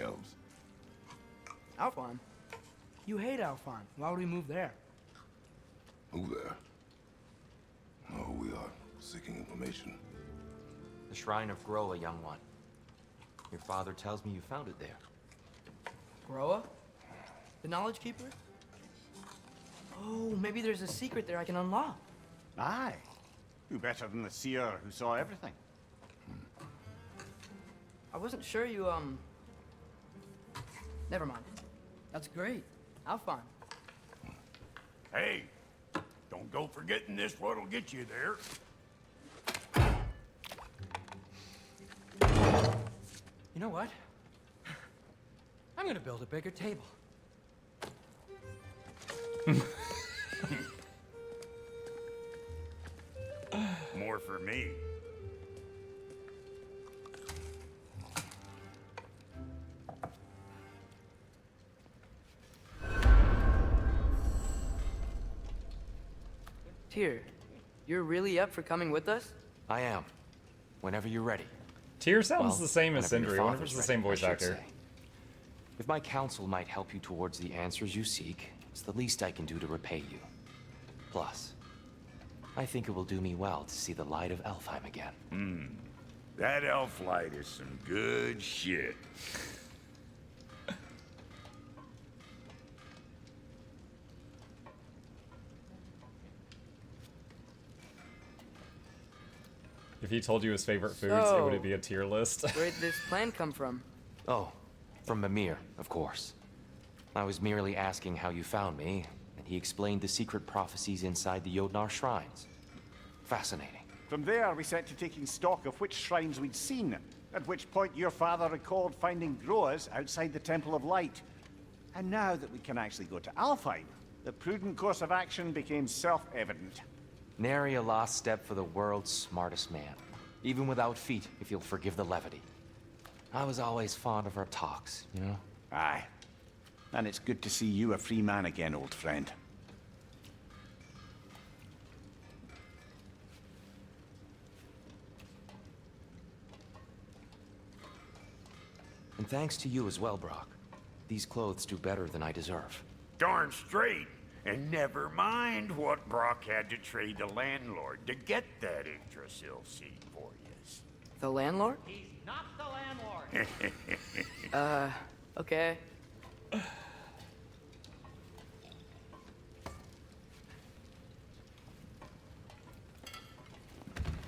elves. Alphon? You hate Alphon. Why would we move there? Who there? Oh, we are seeking information. The Shrine of Groa, young one. Your father tells me you found it there. Groa? The Knowledge Keeper? Oh, maybe there's a secret there I can unlock. Aye. Who better than the seer who saw everything? I wasn't sure you, Never mind. That's great. Alphon. Hey, don't go forgetting this what'll get you there. You know what? I'm gonna build a bigger table. More for me. Tyr, you're really up for coming with us? I am. Whenever you're ready. Tyr sounds Well, the same as whenever your Sindri. I wonder if father's it's the same ready, I voice should actor. say. If my counsel might help you towards the answers you seek, it's the least I can do to repay you. Plus, I think it will do me well to see the light of Elfheim again. That elf light is some good shit. If he told you his favorite foods, would it be a tier list? Where'd this plan come from? Oh, from Mimir, of course. I was merely asking how you found me, and he explained the secret prophecies inside the Jotnar shrines. Fascinating. From there, we set to taking stock of which shrines we'd seen, at which point your father recalled finding Groas outside the Temple of Light. And now that we can actually go to Alfheim, the prudent course of action became self-evident. Nary a lost step for the world's smartest man. Even without feet, if you'll forgive the levity. I was always fond of our talks, you know? Aye. And it's good to see you a free man again, old friend. And thanks to you as well, Brock. These clothes do better than I deserve. Darn straight. And never mind what Brock had to trade the landlord to get that Yggdrasil seed for you. The landlord? He's not the landlord. Okay.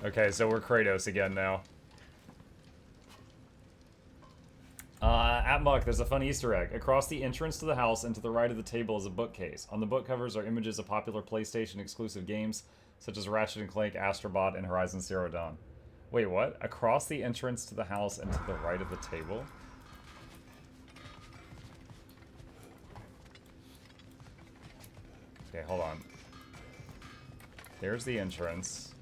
Okay, so we're Kratos again now. At Muck, there's a fun Easter egg. Across the entrance to the house and to the right of the table is a bookcase. On the book covers are images of popular PlayStation exclusive games, such as Ratchet & Clank, Astrobot, and Horizon Zero Dawn. Wait, what? Across the entrance to the house and to the right of the table? Okay, hold on. There's the entrance.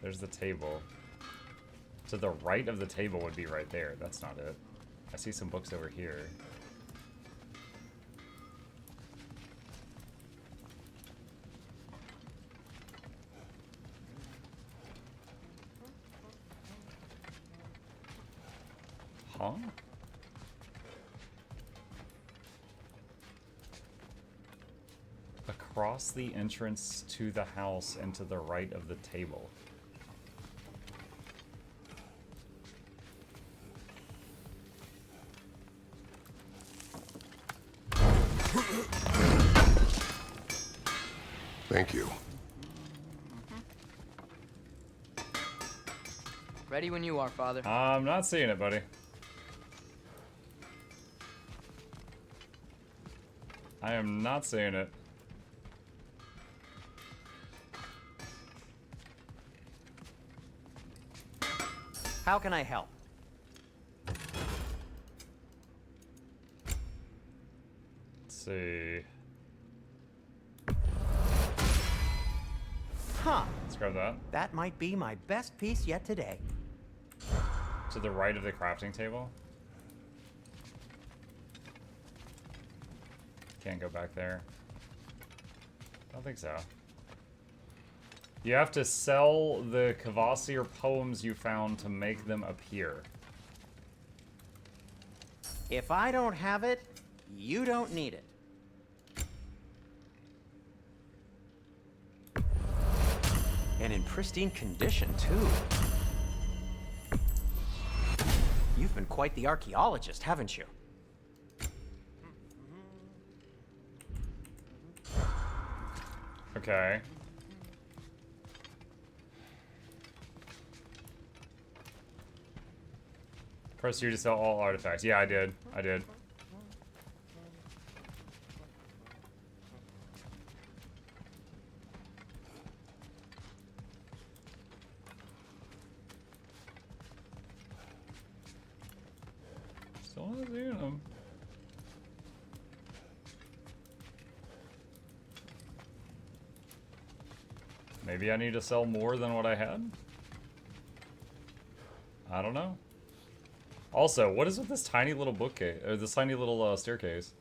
There's the table. To the right of the table would be right there. That's not it. I see some books over here. Huh? Across the entrance to the house and to the right of the table. Thank you. Ready when you are, Father. I'm not seeing it, buddy. I am not seeing it. How can I help? Let's see. Huh. Let's grab that. That might be my best piece yet today. To the right of the crafting table. Can't go back there. Don't think so. You have to sell the Kvasir poems you found to make them appear. If I don't have it, you don't need it. And in pristine condition, too. You've been quite the archaeologist, haven't you? Okay. Press U to sell all artifacts. Yeah, I did. I did. Still not seeing them. Maybe I need to sell more than what I had? I don't know. Also, what is with this tiny little bookcase, or this tiny little staircase?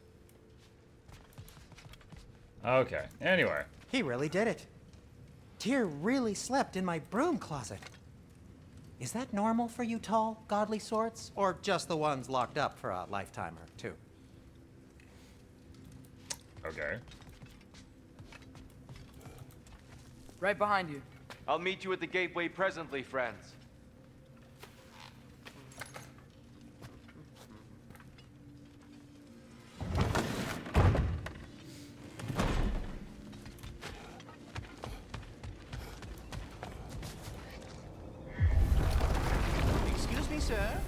Okay, anyway. He really did it. Tyr really slept in my broom closet. Is that normal for you tall, godly sorts? Or just the ones locked up for a lifetime or two? Okay. Right behind you. I'll meet you at the gateway presently, friends. Excuse me, sir.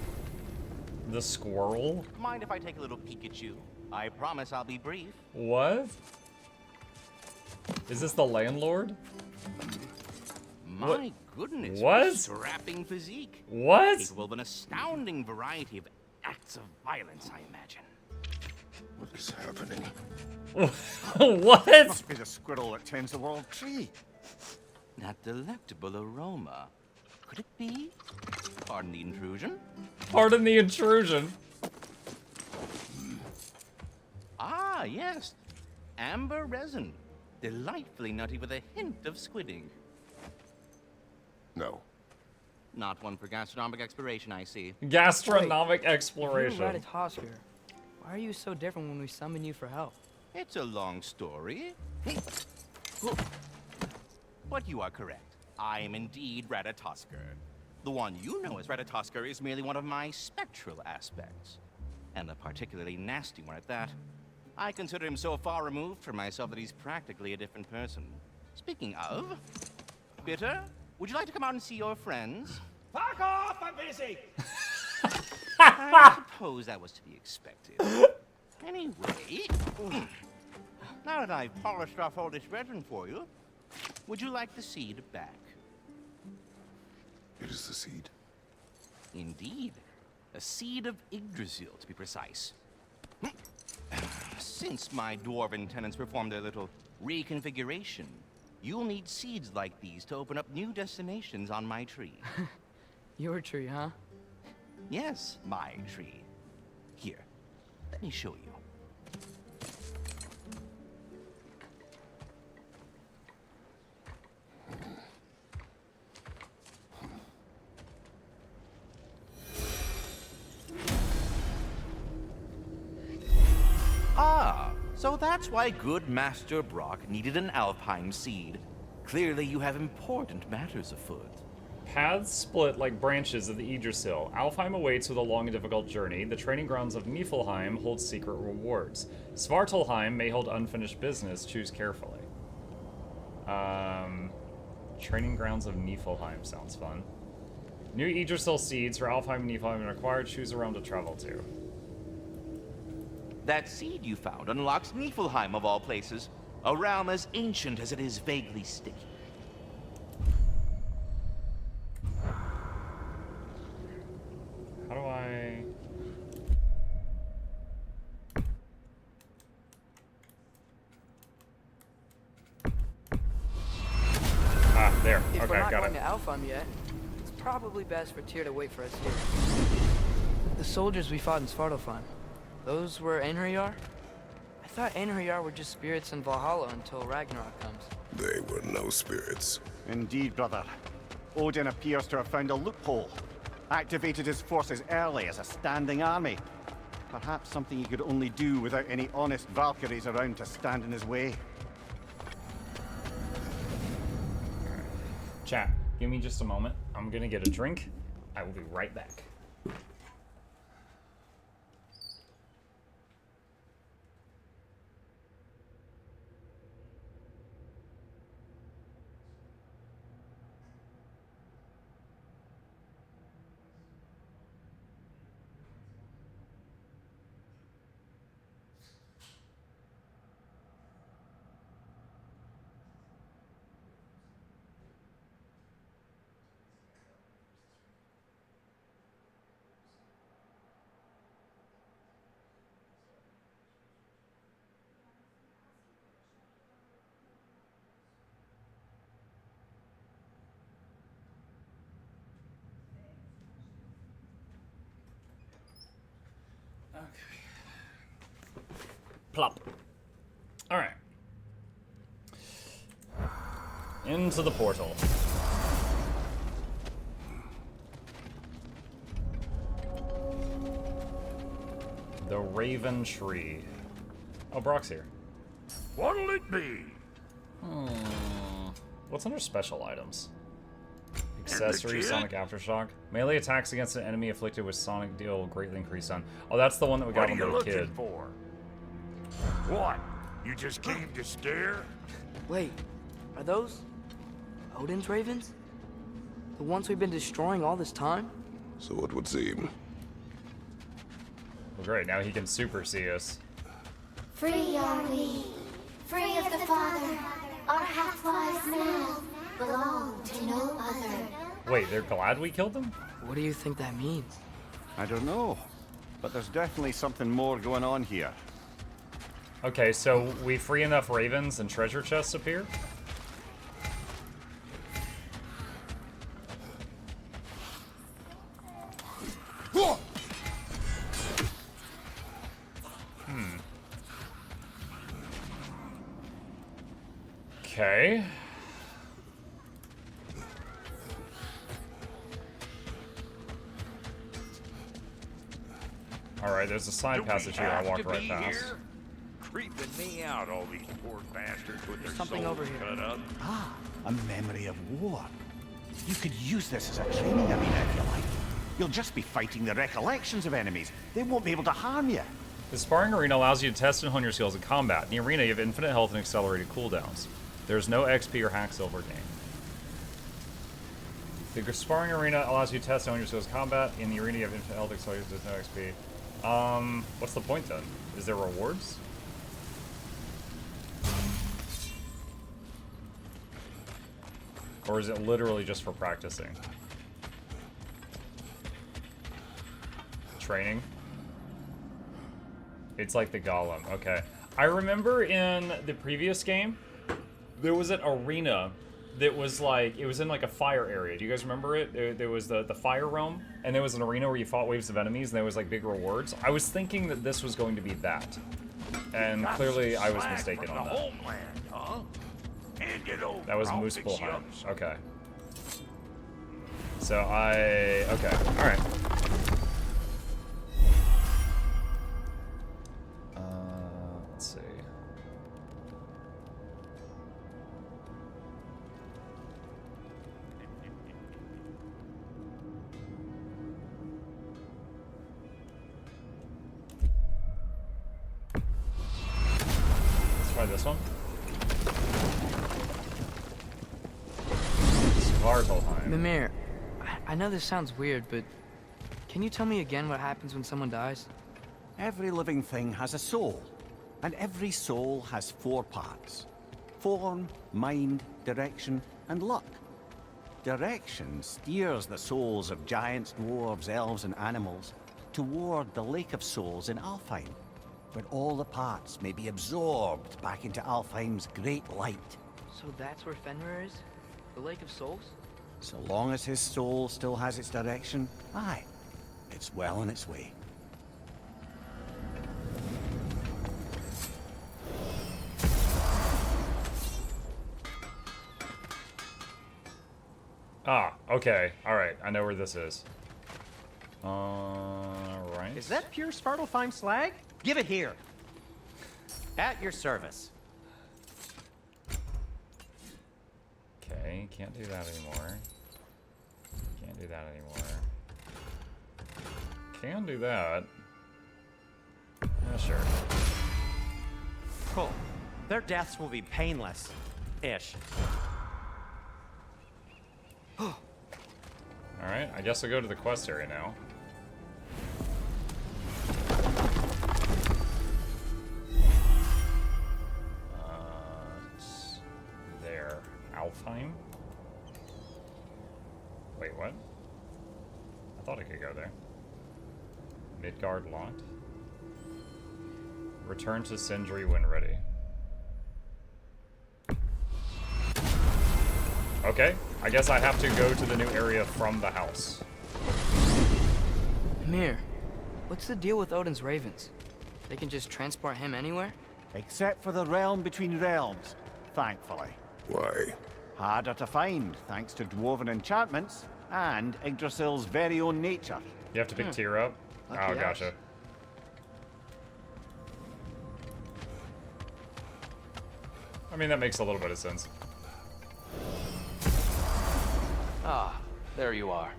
The squirrel? Mind if I take a little peek at you? I promise I'll be brief. What? Is this the landlord? My goodness. What? A strapping physique. What? Capable of an astounding variety of acts of violence, I imagine. What is happening? What? Must be the squirrel that tends the world tree. That delectable aroma. Could it be? Pardon the intrusion. Pardon the intrusion. Ah, yes. Amber resin. Delightfully nutty with a hint of squidding. No. Not one for gastronomic exploration, I see. Gastronomic If you're exploration. Ragnarök, why are you so different when we summon you for help? It's a long story. But you are correct. I am indeed Ratatosker. The one you know as Ratatosker is merely one of my spectral aspects. And a particularly nasty one at that. I consider him so far removed from myself that he's practically a different person. Speaking of, Bitter, would you like to come out and see your friends? Fuck off! I'm busy! I suppose that was to be expected. Anyway, now that I've polished off all this resin for you, would you like the seed back? It is the seed. Indeed. A seed of Yggdrasil, to be precise. Since my dwarven tenants performed their little reconfiguration, you'll need seeds like these to open up new destinations on my tree. Your tree, huh? Yes, my tree. Here, let me show you. Ah, so that's why good Master Brock needed an Alpine seed. Clearly you have important matters afoot. Paths split like branches of the Yggdrasil. Alfheim awaits with a long and difficult journey. The training grounds of Niflheim hold secret rewards. Svartalheim may hold unfinished business. Choose carefully. Training grounds of Niflheim sounds fun. New Yggdrasil seeds for Alfheim and Niflheim are acquired. Choose a realm to travel to. That seed you found unlocks Niflheim of all places, a realm as ancient as it is vaguely sticky. How do I... Ah, there. If Okay, we're not got going it. to Alfheim yet, it's probably best for Tyr to wait for us here. The soldiers we fought in Svartalfheim, those were Einherjar? I thought Einherjar were just spirits in Valhalla until Ragnarok comes. They were no spirits. Indeed, brother. Odin appears to have found a loophole. Activated his forces early as a standing army. Perhaps something he could only do without any honest Valkyries around to stand in his way. Chat, give me just a moment. I'm gonna get a drink. I will be right back. Plop. All right. Into the portal. The Raven Tree. Oh, Brock's here. What'll it be? What's under special items? Accessory, legit? Sonic Aftershock. Melee attacks against an enemy afflicted with Sonic deal greatly increased on. Oh, that's the one that we got What are when you we were a looking kid. for? What? You just came to stare? Wait, are those Odin's ravens? The ones we've been destroying all this time? So it would seem. Well, great. Now he can super see us. Free are we, free of the Father. Our half-lives now belong to no other. Wait, they're glad we killed them? What do you think that means? I don't know, but there's definitely something more going on here. Okay, so we free enough ravens and treasure chests appear? Okay. Alright, there's a side Do we passage here I have walked to right be past. here? Creeping me out, all these poor bastards with their something souls over here. cut up. Ah, a memory of war. You could use this as a training arena if you like. You'll just be fighting the recollections of enemies. They won't be able to harm you. The sparring arena allows you to test and hone your skills in combat. In the arena, you have infinite health and accelerated cooldowns. There's no XP or hack silver gain. The sparring arena allows you to test and hone your skills in combat. In the arena, you have infinite health, accelerated, there's no XP. What's the point then? Is there rewards? Or is it literally just for practicing? Training? It's like the golem, okay. I remember in the previous game, there was an arena that was like, it was in like a fire area. Do you guys remember it? There was the fire realm, and there was an arena where you fought waves of enemies, and there was like big rewards. I was thinking that this was going to be that. And clearly I was mistaken on that. Homeland, huh? Hand it over, That was I'll Moose fix you Bullheim. up. Okay. So okay, alright. Let's see. Let's try this one. Svartalheim. Mimir, I know this sounds weird, but can you tell me again what happens when someone dies? Every living thing has a soul, and every soul has 4 parts. Form, mind, direction, and luck. Direction steers the souls of giants, dwarves, elves, and animals toward the Lake of Souls in Alfheim, where all the parts may be absorbed back into Alfheim's great light. So that's where Fenrir is? The Lake of Souls? So long as his soul still has its direction, aye, it's well on its way. Ah, okay. Alright, I know where this is. Alright. Is that pure Svartalfheim slag? Give it here. At your service. Okay, can't do that anymore. Can't do that anymore. Can do that. Yeah, sure. Cool. Their deaths will be painless. Ish. Alright, I guess I'll go to the quest area now. It's there. Alfheim? Wait, what? I thought I could go there. Midgard locked. Return to Sindri when ready. Okay, I guess I have to go to the new area from the house. Mir, what's the deal with Odin's ravens? They can just transport him anywhere? Except for the realm between realms, thankfully. Why? Harder to find, thanks to dwarven enchantments and Yggdrasil's very own nature. You have to pick Tyr up? Lucky Oh, us. gotcha. I mean, that makes a little bit of sense. Ah, there you are.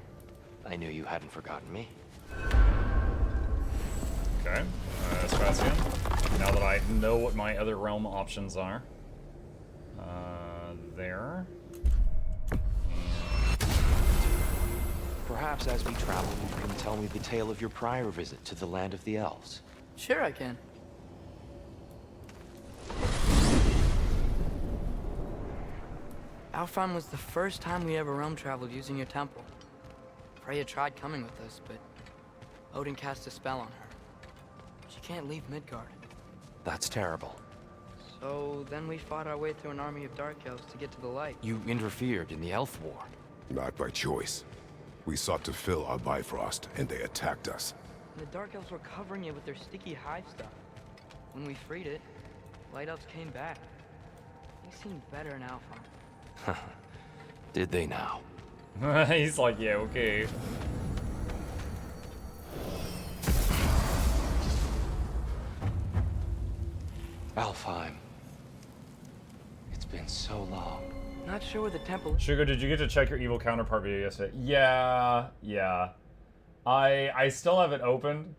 I knew you hadn't forgotten me. Okay, Sebastian. Now that I know what my other realm options are. There. Perhaps as we travel, you can tell me the tale of your prior visit to the land of the elves. Sure I can. Alfheim was the first time we ever realm traveled using your temple. Freya tried coming with us, but Odin cast a spell on her. She can't leave Midgard. That's terrible. So then we fought our way through an army of dark elves to get to the light. You interfered in the elf war. Not by choice. We sought to fill our Bifrost, and they attacked us. And the dark elves were covering it with their sticky hive stuff. When we freed it, light elves came back. They seemed better in Alfheim. Did they now? He's like, yeah, okay. Alfheim. It's been so long. Not sure where the temple is. Sugar, did you get to check your evil counterpart video yesterday? Yeah. I still have it opened.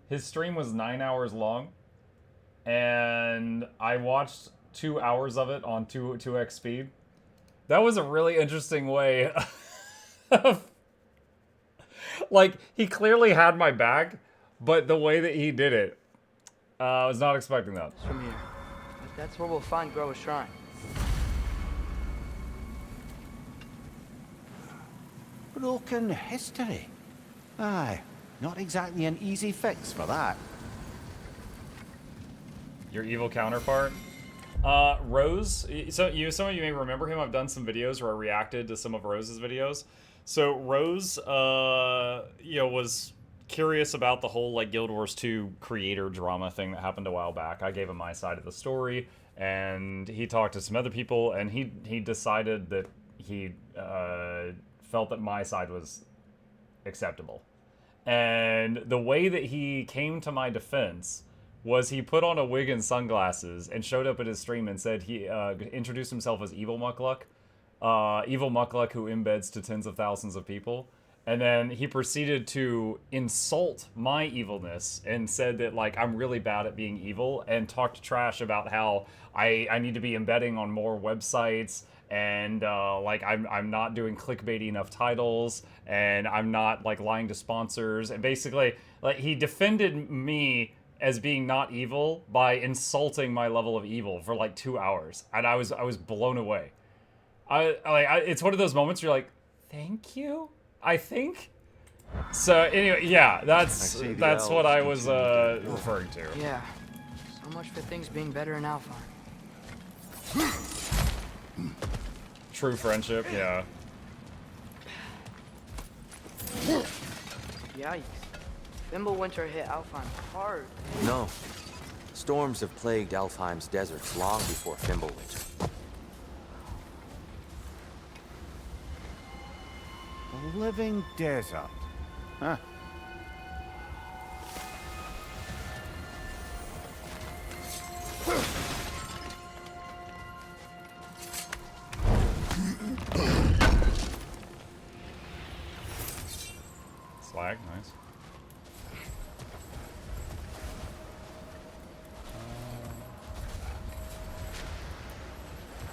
His stream was 9 hours long, and I watched 2 hours of it on 2x speed. That was a really interesting way of... Like, he clearly had my back, but the way that he did it, I was not expecting that. From here. But that's where we'll find Groa's shrine. Broken history. Aye, not exactly an easy fix for that. Your evil counterpart? Rose, some of you may remember him. I've done some videos where I reacted to some of Rose's videos. So Rose, was curious about the whole like Guild Wars 2 creator drama thing that happened a while back. I gave him my side of the story, and he talked to some other people, and he decided that he felt that my side was acceptable. And the way that he came to my defense was he put on a wig and sunglasses and showed up at his stream and said he introduced himself as Evil Mukluk. Evil Mukluk who embeds to tens of thousands of people. And then he proceeded to insult my evilness and said that, like, I'm really bad at being evil, and talked trash about how I need to be embedding on more websites, and like I'm not doing clickbaity enough titles, and I'm not like lying to sponsors, and basically like he defended me as being not evil by insulting my level of evil for like 2 hours, and I was blown away. It's one of those moments where you're like, thank you, I think. So anyway, yeah, that's what I was referring to. Yeah, so much for things being better in Alpha. True friendship, yeah. Yikes. Fimbulwinter hit Alfheim hard. No. Storms have plagued Alfheim's deserts long before Fimbulwinter. A living desert. Huh. Slag, nice.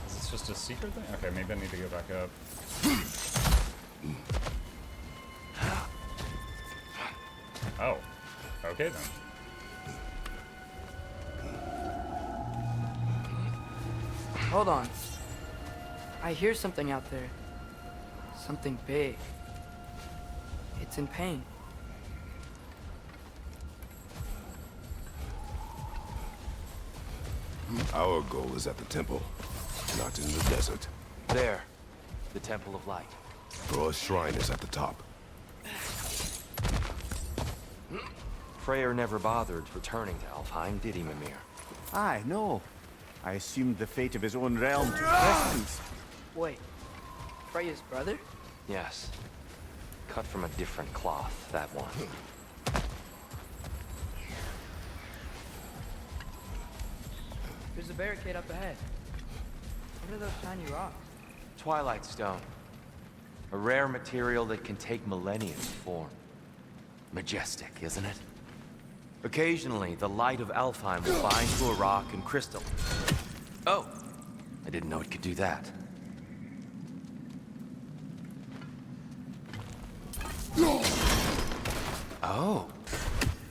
Is this just a secret thing? Okay, maybe I need to go back up. Oh. Okay then. Hold on. I hear something out there. Something big. It's in pain. Our goal is at the temple, not in the desert. There. The Temple of Light. Groa's shrine is at the top. Freyr never bothered returning to Alfheim, did he, Mimir? Aye, no. I assumed the fate of his own realm to questions. Wait. Freya's brother? Yes. Cut from a different cloth, that one. There's a barricade up ahead. What are those shiny rocks? Twilight Stone. A rare material that can take millennia to form. Majestic, isn't it? Occasionally, the light of Alfheim will bind to a rock and crystal. Oh! I didn't know it could do that. Oh.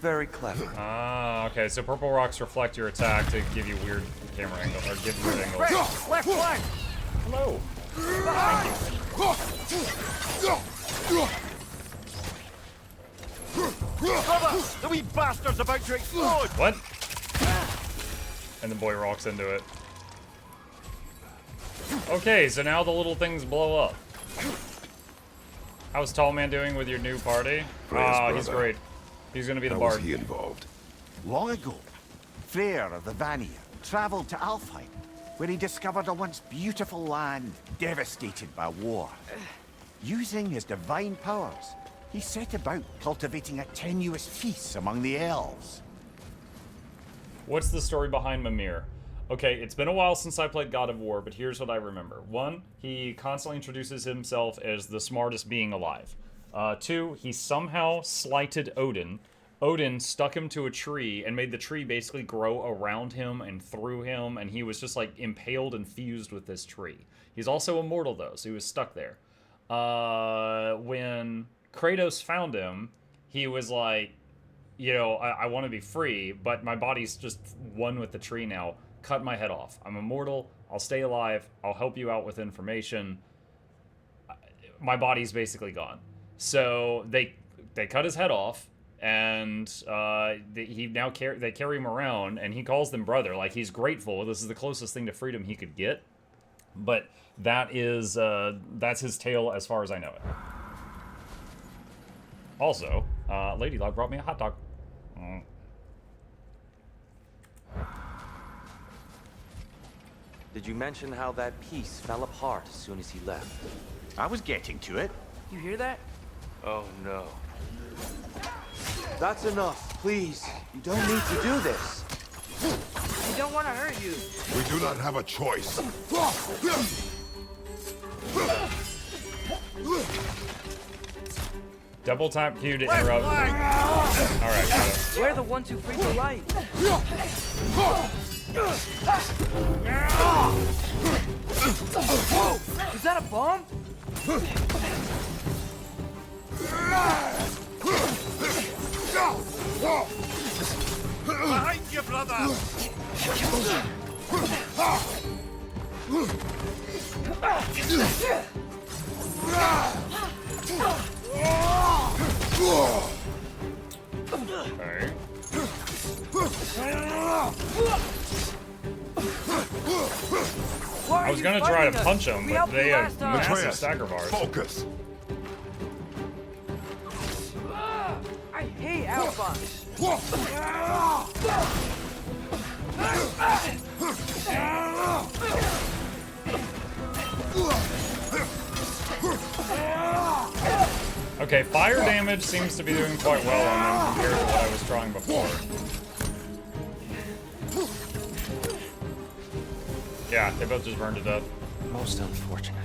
Very clever. Ah, okay, so purple rocks reflect your attack to give you weird camera angle, or give you weird angles. Left flank! Hello! Brother, the wee bastard's about to explode! What? And the boy walks into it. Okay, so now the little things blow up. How's Tall Man doing with your new party? Ah, he's great. He's gonna be the How bard. was he involved? Long ago, Freyr of the Vanir traveled to Alfheim, where he discovered a once beautiful land devastated by war. Using his divine powers, he set about cultivating a tenuous peace among the elves. What's the story behind Mimir? Okay, it's been a while since I played God of War, but here's what I remember. 1, he constantly introduces himself as the smartest being alive. 2, he somehow slighted Odin. Odin stuck him to a tree and made the tree basically grow around him and through him, and he was just like impaled and fused with this tree. He's also immortal though, so he was stuck there. When Kratos found him, he was like, you know, I want to be free, but my body's just one with the tree now. Cut my head off. I'm immortal. I'll stay alive. I'll help you out with information. My body's basically gone. So they cut his head off, and they carry him around, and he calls them brother. Like, he's grateful. This is the closest thing to freedom he could get. But that's his tale as far as I know it. Also, Lady Dog brought me a hot dog. Did you mention how that piece fell apart as soon as he left? I was getting to it. You hear that? Oh no. That's enough, please. You don't need to do this. I don't want to hurt you. We do not have a choice. Double tap Q to interrupt. Alright, got it. We're the ones who freed the light. Whoa! Is that a bomb? Behind you, brother! Okay. I was gonna try to punch him, but they have massive Atreus, stagger bars. Focus. I hate Alpha. Okay, fire damage seems to be doing quite well on them compared to what I was trying before. Yeah, they both just burned to death. Most unfortunate.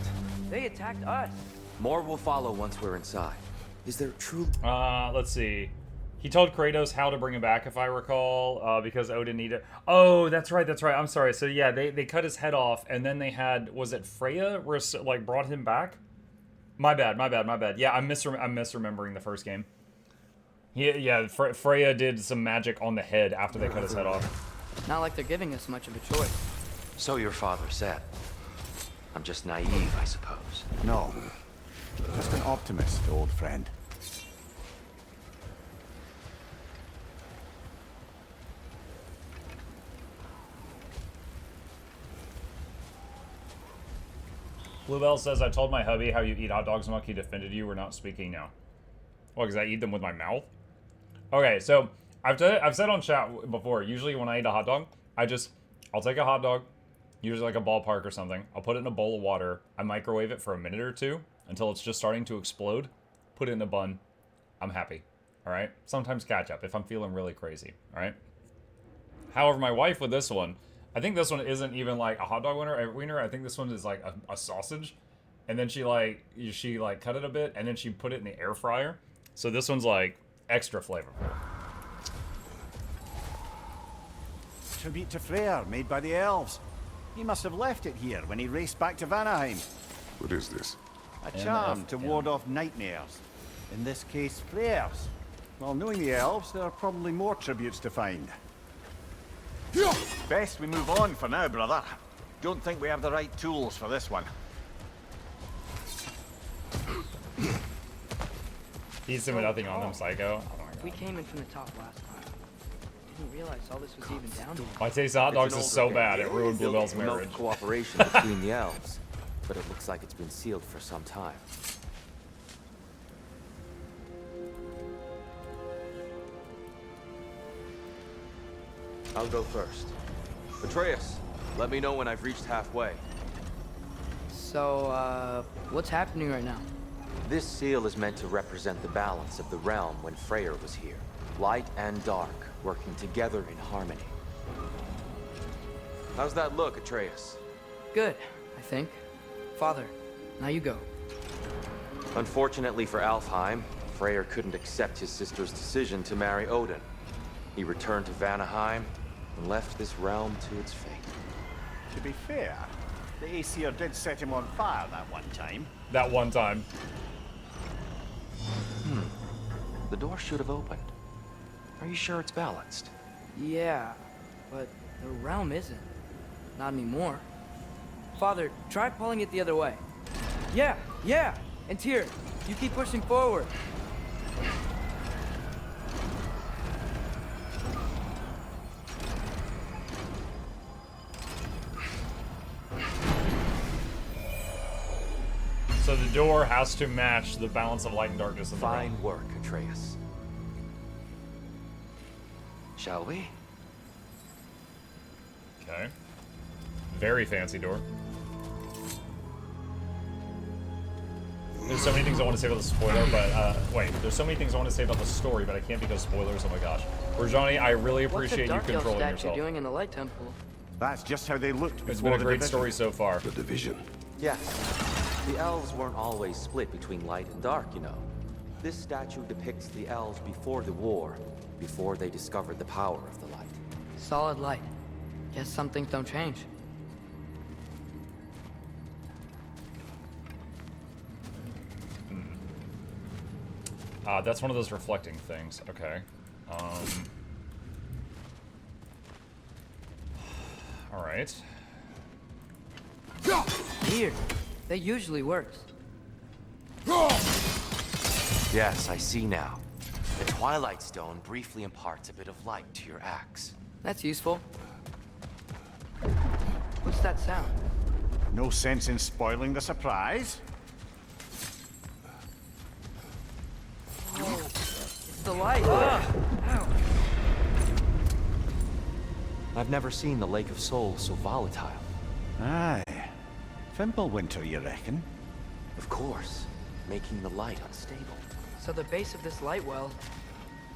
They attacked us. More will follow once we're inside. Is there true... Let's see. He told Kratos how to bring him back, if I recall, because Odin needed... Oh, that's right, that's right. I'm sorry. So, yeah, they cut his head off, and then they had... Was it Freya, like, brought him back? My bad. Yeah, I'm misremembering the first game. Yeah, Freya did some magic on the head after they cut his head off. Not like they're giving us much of a choice. So your father said. I'm just naive, I suppose. No. Just an optimist, old friend. Bluebell says, I told my hubby how you eat hot dogs, Muck. He defended you. We're not speaking now. Well, because I eat them with my mouth? Okay, so I've said on chat before, usually when I eat a hot dog, I'll take a hot dog, usually like a ballpark or something. I'll put it in a bowl of water. I microwave it for a minute or two until it's just starting to explode. Put it in a bun. I'm happy. All right? Sometimes ketchup if I'm feeling really crazy. All right? However, my wife with this one, I think this one isn't even like a hot dog wiener. I think this one is like a sausage. And then she cut it a bit and then she put it in the air fryer. So this one's like extra flavorful. Tribute to Freyr, made by the elves. He must have left it here when he raced back to Vanaheim. What is this? A charm to ward off nightmares. In this case, Freyr's. Well, knowing the elves, there are probably more tributes to find. Best we move on for now, brother. Don't think we have the right tools for this one. He's doing nothing on them, Psycho. Oh my God. We came in from the top last time. Didn't realize all this was even down here. My taste of hot dogs is so bad, it ruined Bluebell's marriage. Cooperation between the elves, but it looks like it's been sealed for some time. I'll go first. Atreus, let me know when I've reached halfway. So, what's happening right now? This seal is meant to represent the balance of the realm when Freyr was here. Light and dark, working together in harmony. How's that look, Atreus? Good, I think. Father, now you go. Unfortunately for Alfheim, Freyr couldn't accept his sister's decision to marry Odin. He returned to Vanaheim and left this realm to its fate. To be fair, the Aesir did set him on fire that one time. That one time. The door should have opened. Are you sure it's balanced? Yeah, but the realm isn't. Not anymore. Father, try pulling it the other way. Yeah! And Tyr, you keep pushing forward. So the door has to match the balance of light and darkness of the realm. Fine work, Atreus. Shall we? Okay. Very fancy door. There's so many things I want to say about the spoiler, but, wait. There's so many things I want to say about the story, but I can't because spoilers, oh my gosh. Rajani, I really appreciate you controlling What's the yourself. doing in the Light Temple? That's just how they looked It's before been a the great division. story so far. The division. Yes. The elves weren't always split between light and dark, you know. This statue depicts the elves before the war, before they discovered the power of the light. Solid light. Guess some things don't change. That's one of those reflecting things. Okay. Alright. Weird. That usually works. Yes, I see now. The Twilight Stone briefly imparts a bit of light to your axe. That's useful. What's that sound? No sense in spoiling the surprise. Oh, it's the light. Ow. I've never seen the Lake of Souls so volatile. Aye. Fimbulwinter, you reckon? Of course, making the light unstable. So the base of this light well